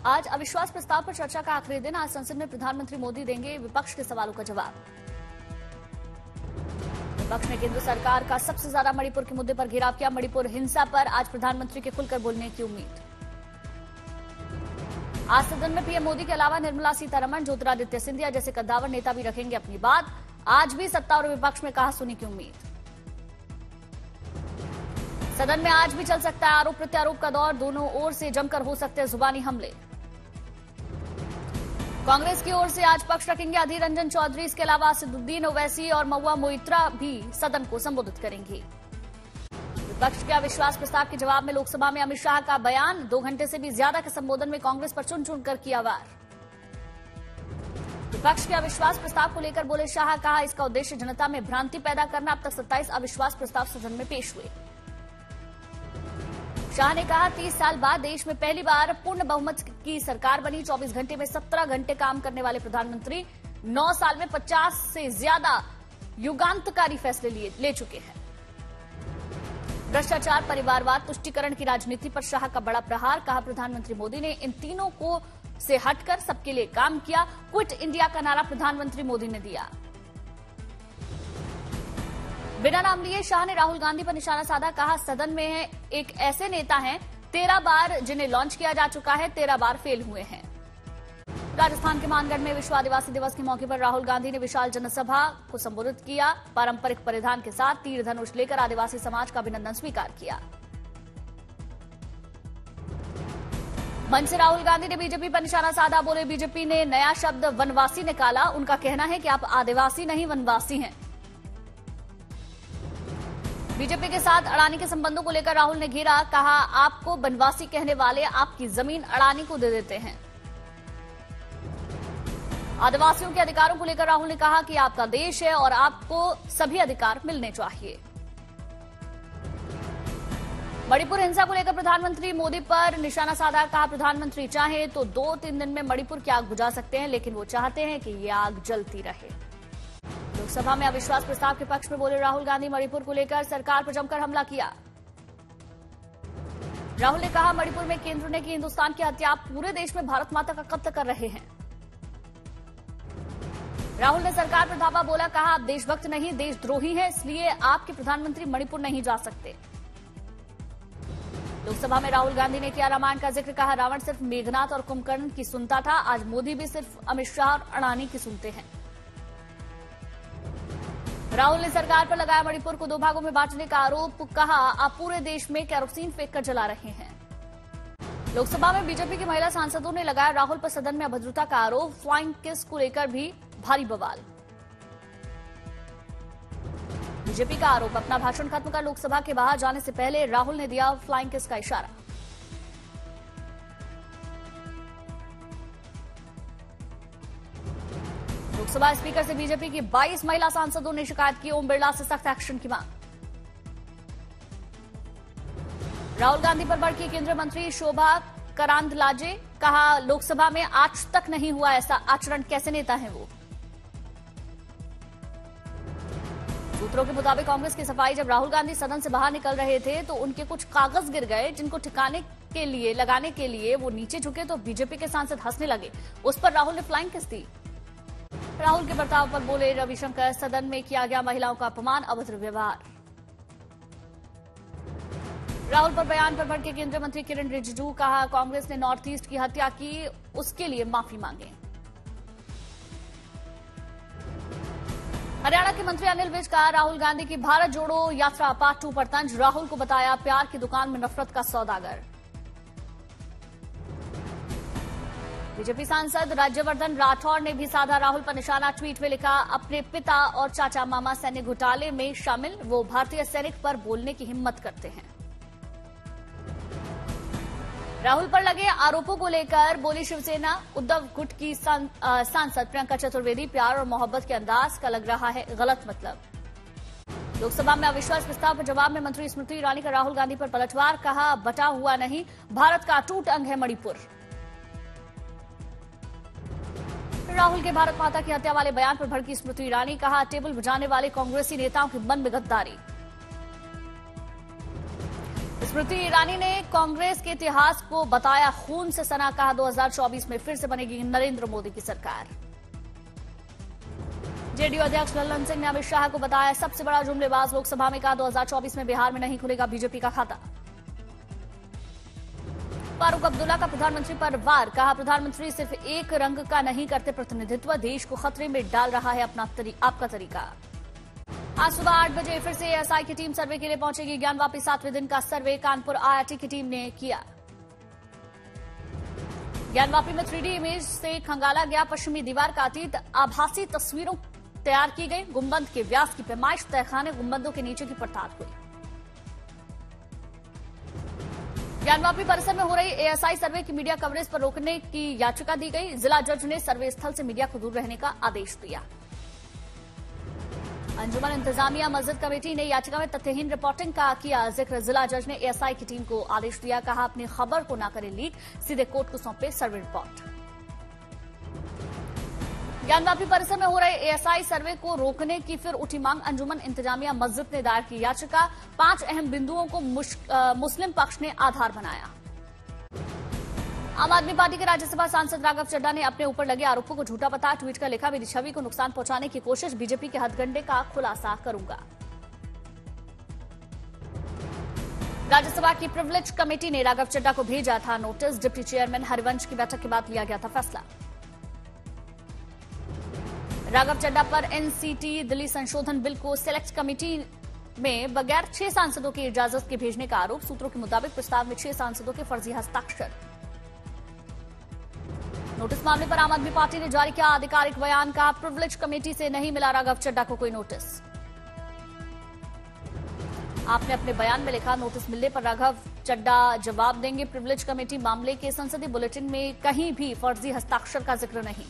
आज अविश्वास प्रस्ताव पर चर्चा का आखिरी दिन। आज संसद में प्रधानमंत्री मोदी देंगे विपक्ष के सवालों का जवाब। विपक्ष ने केंद्र सरकार का सबसे ज्यादा मणिपुर के मुद्दे पर घेराव किया। मणिपुर हिंसा पर आज प्रधानमंत्री के खुलकर बोलने की उम्मीद। आज सदन में पीएम मोदी के अलावा निर्मला सीतारमण, ज्योतिरादित्य सिंधिया जैसे कद्दावर नेता भी रखेंगे अपनी बात। आज भी सत्ता और विपक्ष में कहा सुनी की उम्मीद। सदन में आज भी चल सकता है आरोप प्रत्यारोप का दौर। दोनों ओर से जमकर हो सकते हैं जुबानी हमले। कांग्रेस की ओर से आज पक्ष रखेंगे अधीर रंजन चौधरी। इसके अलावा असदुद्दीन ओवैसी और महुआ मोइत्रा भी सदन को संबोधित करेंगे। विपक्ष के अविश्वास प्रस्ताव के जवाब में लोकसभा में अमित शाह का बयान। 2 घंटे से भी ज्यादा के संबोधन में कांग्रेस पर चुन चुनकर किया वार। विपक्ष के अविश्वास प्रस्ताव को लेकर बोले शाह, कहा इसका उद्देश्य जनता में भ्रांति पैदा करना। अब तक 27 अविश्वास प्रस्ताव सदन में पेश हुए। शाह ने कहा 30 साल बाद देश में पहली बार पूर्ण बहुमत की सरकार बनी। 24 घंटे में 17 घंटे काम करने वाले प्रधानमंत्री 9 साल में 50 से ज्यादा युगांतकारी फैसले ले चुके हैं। भ्रष्टाचार, परिवारवाद, तुष्टीकरण की राजनीति पर शाह का बड़ा प्रहार। कहा प्रधानमंत्री मोदी ने इन तीनों को से हटकर सबके लिए काम किया। क्विट इंडिया का नारा प्रधानमंत्री मोदी ने दिया। बिना नाम लिए शाह ने राहुल गांधी पर निशाना साधा। कहा सदन में एक ऐसे नेता हैं 13 बार जिन्हें लॉन्च किया जा चुका है, 13 बार फेल हुए हैं। राजस्थान के मानगढ़ में विश्व आदिवासी दिवस के मौके पर राहुल गांधी ने विशाल जनसभा को संबोधित किया। पारंपरिक परिधान के साथ तीर धनुष लेकर आदिवासी समाज का अभिनंदन स्वीकार किया। मंच से राहुल गांधी ने बीजेपी पर निशाना साधा। बोले बीजेपी ने नया शब्द वनवासी निकाला। उनका कहना है कि आप आदिवासी नहीं वनवासी हैं। बीजेपी के साथ अडानी के संबंधों को लेकर राहुल ने घेरा। कहा आपको वनवासी कहने वाले आपकी जमीन अडानी को दे देते हैं। आदिवासियों के अधिकारों को लेकर राहुल ने कहा कि आपका देश है और आपको सभी अधिकार मिलने चाहिए। मणिपुर हिंसा को लेकर प्रधानमंत्री मोदी पर निशाना साधा। कहा प्रधानमंत्री चाहे तो 2-3 दिन में मणिपुर की आग बुझा सकते हैं, लेकिन वो चाहते हैं कि ये आग जलती रहे। लोकसभा में अविश्वास प्रस्ताव के पक्ष में बोले राहुल गांधी। मणिपुर को लेकर सरकार पर जमकर हमला किया। राहुल ने कहा मणिपुर में केंद्र ने की हिंदुस्तान की हत्या। पूरे देश में भारत माता का कत्ल कर रहे हैं। राहुल ने सरकार पर धावा बोला। कहा आप देशभक्त नहीं देशद्रोही हैं, इसलिए आपके प्रधानमंत्री मणिपुर नहीं जा सकते। लोकसभा में राहुल गांधी ने किया रामायण का जिक्र। कहा रावण सिर्फ मेघनाथ और कुंभकर्ण की सुनता था, आज मोदी भी सिर्फ अमित शाह और अडानी की सुनते हैं। राहुल ने सरकार पर लगाया मणिपुर को 2 भागों में बांटने का आरोप। कहा आप पूरे देश में केरोसिन फेंककर जला रहे हैं। लोकसभा में बीजेपी की महिला सांसदों ने लगाया राहुल पर सदन में अभद्रता का आरोप। फ्लाइंग किस को लेकर भी भारी बवाल। बीजेपी का आरोप। अपना भाषण खत्म कर लोकसभा के बाहर जाने से पहले राहुल ने दिया फ्लाइंग किस का इशारा। लोकसभा स्पीकर से बीजेपी की 22 महिला सांसदों ने शिकायत की। ओम बिरला से सख्त एक्शन की मांग। राहुल गांधी पर भड़की केंद्रीय मंत्री शोभा करांदलाजे। कहा लोकसभा में आज तक नहीं हुआ ऐसा आचरण, कैसे नेता है वो। सूत्रों के मुताबिक कांग्रेस की सफाई, जब राहुल गांधी सदन से बाहर निकल रहे थे तो उनके कुछ कागज गिर गए, जिनको ठिकाने के लिए लगाने के लिए वो नीचे झुके तो बीजेपी के सांसद हंसने लगे। उस पर राहुल ने फ्लाइंग किस दी। राहुल के बर्ताव पर बोले रविशंकर, सदन में किया गया महिलाओं का अपमान, अभद्र व्यवहार। राहुल पर बयान पर भड़के केंद्रीय मंत्री किरण रिजिजू। कहा कांग्रेस ने नॉर्थ ईस्ट की हत्या की, उसके लिए माफी मांगे। हरियाणा के मंत्री अनिल विज का राहुल गांधी की भारत जोड़ो यात्रा पार्ट 2 पर तंज। राहुल को बताया प्यार की दुकान में नफरत का सौदागर। बीजेपी सांसद राज्यवर्धन राठौर ने भी साधा राहुल पर निशाना। ट्वीट में लिखा अपने पिता और चाचा मामा सैन्य घोटाले में शामिल, वो भारतीय सैनिक पर बोलने की हिम्मत करते हैं। राहुल पर लगे आरोपों को लेकर बोली शिवसेना। उद्धव गुट की सांसद प्रियंका चतुर्वेदी, प्यार और मोहब्बत के अंदाज का लग रहा है गलत मतलब। लोकसभा में अविश्वास प्रस्ताव पर जवाब में मंत्री स्मृति ईरानी का राहुल गांधी पर पलटवार। कहा बटा हुआ नहीं, भारत का अटूट अंग है मणिपुर। राहुल के भारत माता की हत्या वाले बयान पर भड़की स्मृति ईरानी। कहा टेबल बजाने वाले कांग्रेसी नेताओं के मन में गद्दारी। स्मृति ईरानी ने कांग्रेस के इतिहास को बताया खून से सना, कहा 2024 में फिर से बनेगी नरेंद्र मोदी की सरकार। जेडीयू अध्यक्ष लल्लन सिंह ने अमित शाह को बताया सबसे बड़ा जुमलेबाज, लोकसभा में कहा 2024 में बिहार में नहीं खुलेगा बीजेपी का खाता। फारूक अब्दुल्ला का प्रधानमंत्री पर वार, कहा प्रधानमंत्री सिर्फ एक रंग का नहीं करते प्रतिनिधित्व, देश को खतरे में डाल रहा है आपका तरीका। आज सुबह 8 बजे फिर से एएसआई की टीम सर्वे के लिए पहुंचेगी। ज्ञानवापी 7वें दिन का सर्वे कानपुर आईआईटी की टीम ने किया। ज्ञानवापी में 3D इमेज से खंगाला गया पश्चिमी दीवार का अतीत, आभासी तस्वीरों तैयार की गई। गुंबद के व्यास की पैमाइश, तहखाने गुंबदों के नीचे की पड़ताल हुई। ज्ञानवापी परिसर में हो रही एएसआई सर्वे की मीडिया कवरेज पर रोकने की याचिका दी गई। जिला जज ने सर्वे स्थल से मीडिया को दूर रहने का आदेश दिया। अंजुमन इंतजामिया मस्जिद कमेटी ने याचिका में तथ्यहीन रिपोर्टिंग का किया जिक्र। जिला जज ने एएसआई की टीम को आदेश दिया, कहा अपनी खबर को न करें लीक, सीधे कोर्ट को सौंपे सर्वे रिपोर्ट। ज्ञानवापी परिसर में हो रहे एएसआई सर्वे को रोकने की फिर उठी मांग। अंजुमन इंतजामिया मस्जिद ने दायर की याचिका। 5 अहम बिंदुओं को मुस्लिम पक्ष ने आधार बनाया। आम आदमी पार्टी के राज्यसभा सांसद राघव चड्ढा ने अपने ऊपर लगे आरोपों को झूठा बताया। ट्वीट कर लिखा, मेरी छवि को नुकसान पहुंचाने की कोशिश, बीजेपी के हथकंडे का खुलासा करूंगा। राज्यसभा की प्रिविलेज कमेटी ने राघव चड्ढा को भेजा था नोटिस। डिप्टी चेयरमैन हरिवंश की बैठक के बाद लिया गया था फैसला। राघव चड्ढा पर एनसीटी दिल्ली संशोधन बिल को सिलेक्ट कमेटी में बगैर 6 सांसदों की इजाजत के भेजने का आरोप। सूत्रों के मुताबिक प्रस्ताव में 6 सांसदों के फर्जी हस्ताक्षर। नोटिस मामले पर आम आदमी पार्टी ने जारी किया आधिकारिक बयान, कहा प्रिविलेज कमेटी से नहीं मिला राघव चड्ढा को कोई नोटिस। आपने अपने बयान में लिखा, नोटिस मिलने पर राघव चड्ढा जवाब देंगे। प्रिविलेज कमेटी मामले के संसदीय बुलेटिन में कहीं भी फर्जी हस्ताक्षर का जिक्र नहीं।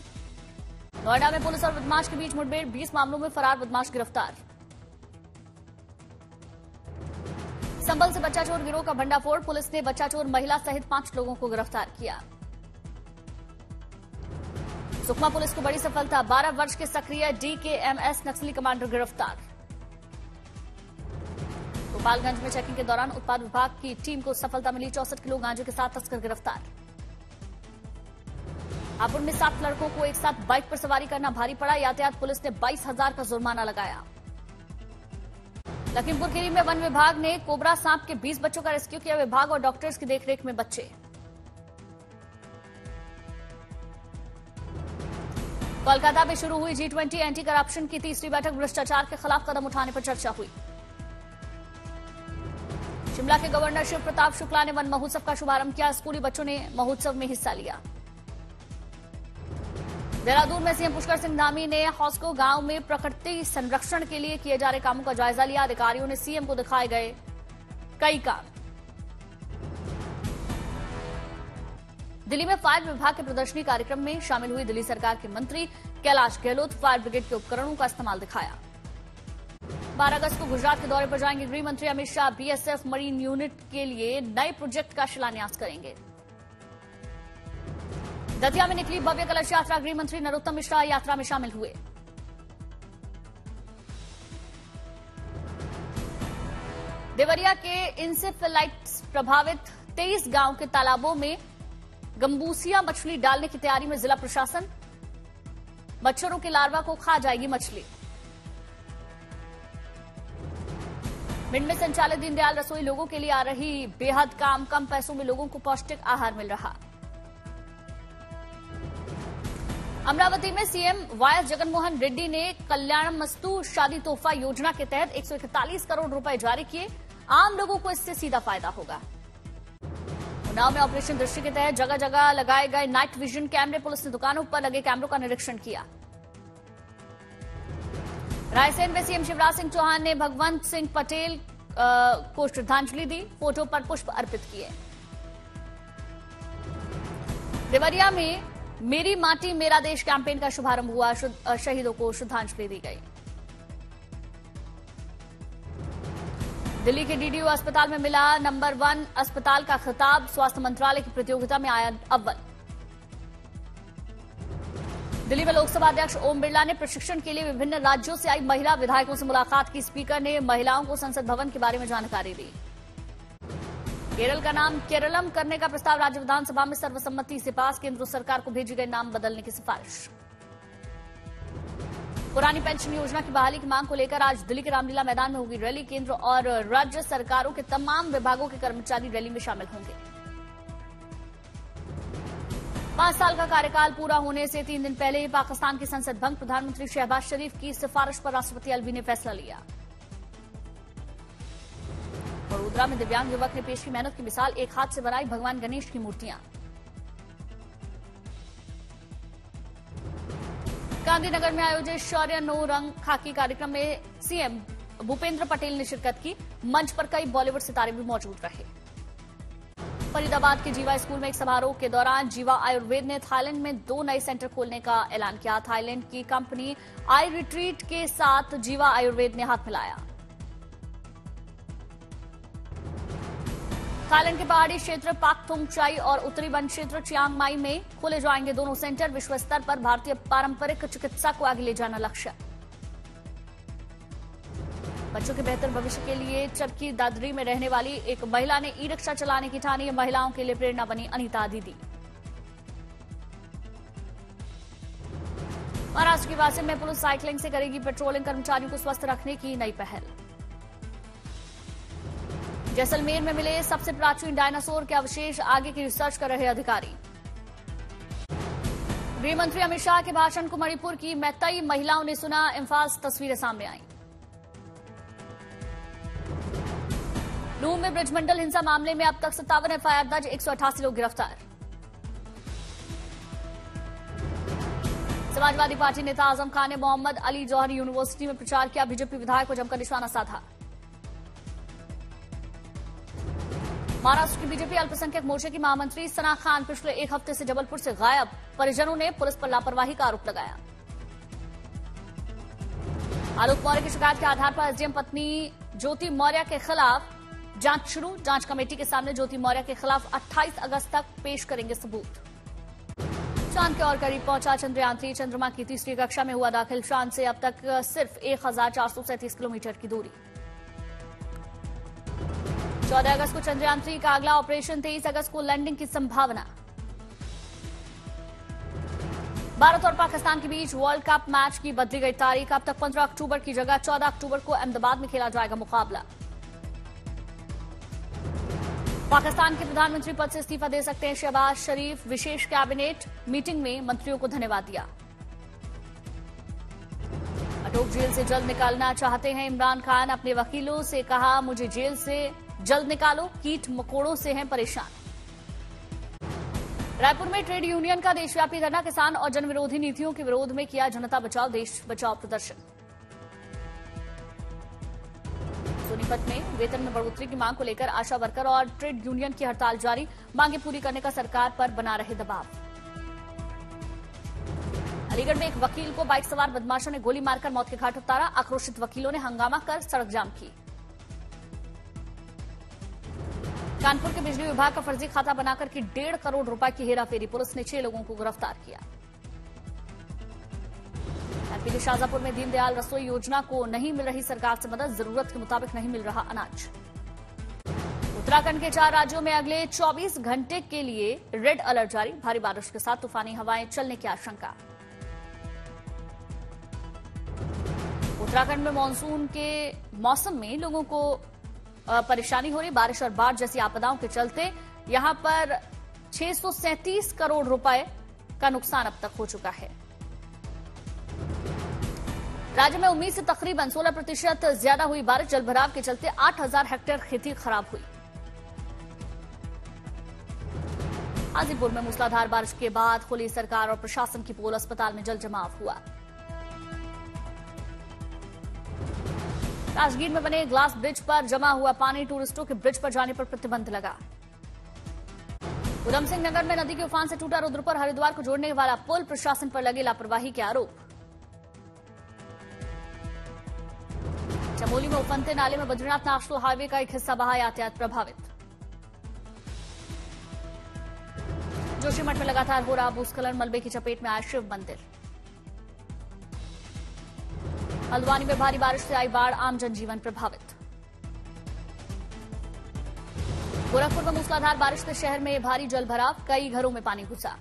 नोएडा में पुलिस और बदमाश के बीच मुठभेड़, 20 मामलों में फरार बदमाश गिरफ्तार। संभल से बच्चा चोर गिरोह का भंडाफोड़, पुलिस ने बच्चा चोर महिला सहित 5 लोगों को गिरफ्तार किया। सुकमा पुलिस को बड़ी सफलता, 12 वर्ष के सक्रिय डीकेएमएस नक्सली कमांडर गिरफ्तार। गोपालगंज में चेकिंग के दौरान उत्पाद विभाग की टीम को सफलता मिली, 64 किलो गांजे के साथ तस्कर गिरफ्तार। हापुड़ में 7 लड़कों को एक साथ बाइक पर सवारी करना भारी पड़ा, यातायात पुलिस ने 22,000 का जुर्माना लगाया। लखीमपुर खीरी में वन विभाग ने कोबरा सांप के 20 बच्चों का रेस्क्यू किया। विभाग और डॉक्टर्स की देखरेख में बच्चे। कोलकाता में शुरू हुई G20 एंटी करप्शन की तीसरी बैठक, भ्रष्टाचार के खिलाफ कदम उठाने पर चर्चा हुई। शिमला के गवर्नर शिव प्रताप शुक्ला ने वन महोत्सव का शुभारंभ किया। स्कूली बच्चों ने महोत्सव में हिस्सा लिया। देहरादून में सीएम पुष्कर सिंह धामी ने हॉस्को गांव में प्रकृति संरक्षण के लिए किए जा रहे कामों का जायजा लिया। अधिकारियों ने सीएम को दिखाए गए कई काम। दिल्ली में फायर विभाग के प्रदर्शनी कार्यक्रम में शामिल हुई दिल्ली सरकार के मंत्री कैलाश गहलोत। फायर ब्रिगेड के उपकरणों का इस्तेमाल दिखाया। 12 अगस्त को गुजरात के दौरे पर जाएंगे गृह मंत्री Amit Shah. BSF marine unit के लिए नए प्रोजेक्ट का शिलान्यास करेंगे। दतिया में निकली भव्य कलश यात्रा, गृह मंत्री नरोत्तम मिश्रा यात्रा में शामिल हुए। देवरिया के इंसेफेलाइटिस प्रभावित 23 गांव के तालाबों में गंबूसिया मछली डालने की तैयारी में जिला प्रशासन। मच्छरों के लार्वा को खा जाएगी मछली। भिंड में संचालित दीनदयाल रसोई लोगों के लिए आ रही बेहद काम, कम पैसों में लोगों को पौष्टिक आहार मिल रहा। अमरावती में सीएम वाएस जगनमोहन रेड्डी ने कल्याणमस्तु शादी तोहफा योजना के तहत 141 करोड़ रुपए जारी किए। आम लोगों को इससे सीधा फायदा होगा। उन्नाव में ऑपरेशन दृष्टि के तहत जगह जगह लगाए गए नाइट विजन कैमरे, पुलिस ने दुकानों पर लगे कैमरों का निरीक्षण किया। रायसेन में सीएम शिवराज सिंह चौहान ने भगवंत सिंह पटेल को श्रद्धांजलि दी, फोटो पर पुष्प अर्पित किए। देवरिया में मेरी माटी मेरा देश कैंपेन का शुभारंभ हुआ, शहीदों को श्रद्धांजलि दी गई। दिल्ली के डीडीयू अस्पताल में मिला नंबर 1 अस्पताल का खिताब, स्वास्थ्य मंत्रालय की प्रतियोगिता में आया अव्वल। दिल्ली में लोकसभा अध्यक्ष ओम बिरला ने प्रशिक्षण के लिए विभिन्न राज्यों से आई महिला विधायकों से मुलाकात की। स्पीकर ने महिलाओं को संसद भवन के बारे में जानकारी दी। केरल का नाम केरलम करने का प्रस्ताव राज्य विधानसभा में सर्वसम्मति से पास। केंद्र सरकार को भेजी गई नाम बदलने की सिफारिश। पुरानी पेंशन योजना की बहाली की मांग को लेकर आज दिल्ली के रामलीला मैदान में होगी रैली। केंद्र और राज्य सरकारों के तमाम विभागों के कर्मचारी रैली में शामिल होंगे। 5 साल का कार्यकाल पूरा होने से 3 दिन पहले पाकिस्तान की संसद भंग। प्रधानमंत्री शहबाज शरीफ की सिफारिश पर राष्ट्रपति अलवी ने फैसला लिया। वडोदरा में दिव्यांग युवक ने पेश की मेहनत की मिसाल। एक हाथ से बनाई भगवान गणेश की मूर्तियां। गांधीनगर में आयोजित शौर्य नो रंग खाकी कार्यक्रम में सीएम भूपेंद्र पटेल ने शिरकत की। मंच पर कई बॉलीवुड सितारे भी मौजूद रहे। फरीदाबाद के जीवा स्कूल में एक समारोह के दौरान जीवा आयुर्वेद ने थाईलैंड में 2 नए सेंटर खोलने का ऐलान किया। थाईलैंड की कंपनी आई रिट्रीट के साथ जीवा आयुर्वेद ने हाथ मिलाया। थाईलैंड के पहाड़ी क्षेत्र पाकथोंगचाई और उत्तरी वन क्षेत्र चियांग माई में खोले जाएंगे दोनों सेंटर। विश्व स्तर पर भारतीय पारंपरिक चिकित्सा को आगे ले जाना लक्ष्य। बच्चों के बेहतर भविष्य के लिए चरखी दादरी में रहने वाली एक महिला ने ई रिक्शा चलाने की ठानी। महिलाओं के लिए प्रेरणा बनी अनीता दीदी। महाराष्ट्र के वासिम में पुलिस साइकिलिंग से करेगी पेट्रोलिंग। कर्मचारियों को स्वस्थ रखने की नई पहल। जैसलमेर में मिले सबसे प्राचीन डायनासोर के अवशेष, आगे की रिसर्च कर रहे अधिकारी। गृह मंत्री अमित शाह के भाषण को मणिपुर की मैतेई महिलाओं ने सुना। इम्फाल से तस्वीरें सामने आई। नूह में ब्रजमंडल हिंसा मामले में अब तक 57 एफआईआर दर्ज, 188 लोग गिरफ्तार। समाजवादी पार्टी नेता आजम खान ने मोहम्मद अली जौहरी यूनिवर्सिटी में प्रचार किया। बीजेपी विधायक को जमकर निशाना साधा। महाराष्ट्र की बीजेपी अल्पसंख्यक मोर्चे की महामंत्री सना खान पिछले 1 हफ्ते से जबलपुर से गायब। परिजनों ने पुलिस पर लापरवाही का आरोप लगाया। आलोक मौर्य की शिकायत के आधार पर एसडीएम पत्नी ज्योति मौर्य के खिलाफ जांच शुरू। जांच कमेटी के सामने ज्योति मौर्य के खिलाफ 28 अगस्त तक पेश करेंगे सबूत। चांद के और करीब पहुंचा चंद्रयान-3। चंद्रमा की तीसरी कक्षा में हुआ दाखिल। चांद से अब तक सिर्फ 1437 किलोमीटर की दूरी। 14 अगस्त को चंद्रयान-3 का अगला ऑपरेशन। 23 अगस्त को लैंडिंग की संभावना। भारत और पाकिस्तान के बीच वर्ल्ड कप मैच की बदली गई तारीख। अब तक 15 अक्टूबर की जगह 14 अक्टूबर को अहमदाबाद में खेला जाएगा मुकाबला। पाकिस्तान के प्रधानमंत्री पद से इस्तीफा दे सकते हैं शहबाज शरीफ। विशेष कैबिनेट मीटिंग में मंत्रियों को धन्यवाद दिया। अटोक जेल से जल्द निकालना चाहते हैं इमरान खान। अपने वकीलों से कहा, मुझे जेल से जल्द निकालो, कीट मकोड़ों से हैं परेशान। रायपुर में ट्रेड यूनियन का देशव्यापी धरना। किसान और जनविरोधी नीतियों के विरोध में किया जनता बचाओ देश बचाओ प्रदर्शन। सोनीपत में वेतन में बढ़ोतरी की मांग को लेकर आशा वर्कर और ट्रेड यूनियन की हड़ताल जारी। मांगे पूरी करने का सरकार पर बना रहे दबाव। अलीगढ़ में एक वकील को बाइक सवार बदमाशों ने गोली मारकर मौत के घाट उतारा। आक्रोशित वकीलों ने हंगामा कर सड़क जाम की। कानपुर के बिजली विभाग का फर्जी खाता बनाकर की 1.5 करोड़ रुपए की हेराफेरी। पुलिस ने 6 लोगों को गिरफ्तार किया। एमपी के शाजापुर में दीनदयाल रसोई योजना को नहीं मिल रही सरकार से मदद। जरूरत के मुताबिक नहीं मिल रहा अनाज। उत्तराखंड के 4 राज्यों में अगले 24 घंटे के लिए रेड अलर्ट जारी। भारी बारिश के साथ तूफानी हवाएं चलने की आशंका। उत्तराखंड में मानसून के मौसम में लोगों को परेशानी हो रही। बारिश और बाढ़ जैसी आपदाओं के चलते यहां पर 637 करोड़ रुपए का नुकसान अब तक हो चुका है। राज्य में उम्मीद से तकरीबन 16% ज्यादा हुई बारिश। जलभराव के चलते 8000 हेक्टेयर खेती खराब हुई। हाजीपुर में मूसलाधार बारिश के बाद खुली सरकार और प्रशासन की पोल। अस्पताल में जल जमाव हुआ। राजगीर में बने ग्लास ब्रिज पर जमा हुआ पानी। टूरिस्टों के ब्रिज पर जाने पर प्रतिबंध लगा। उधम सिंह नगर में नदी के उफान से टूटा रुद्रपुर हरिद्वार को जोड़ने वाला पुल। प्रशासन पर लगे लापरवाही के आरोप। चमोली में उफनते नाले में बद्रीनाथ नेशनल हाईवे का एक हिस्सा बहा। यातायात प्रभावित। जोशीमठ में लगातार हो रहा भूस्खलन। मलबे की चपेट में आया शिव मंदिर। हल्द्वानी में भारी बारिश से आई बाढ़। आम जनजीवन प्रभावित। गोरखपुर में मूसलाधार बारिश से शहर में भारी जल भराव, कई घरों में पानी घुसा।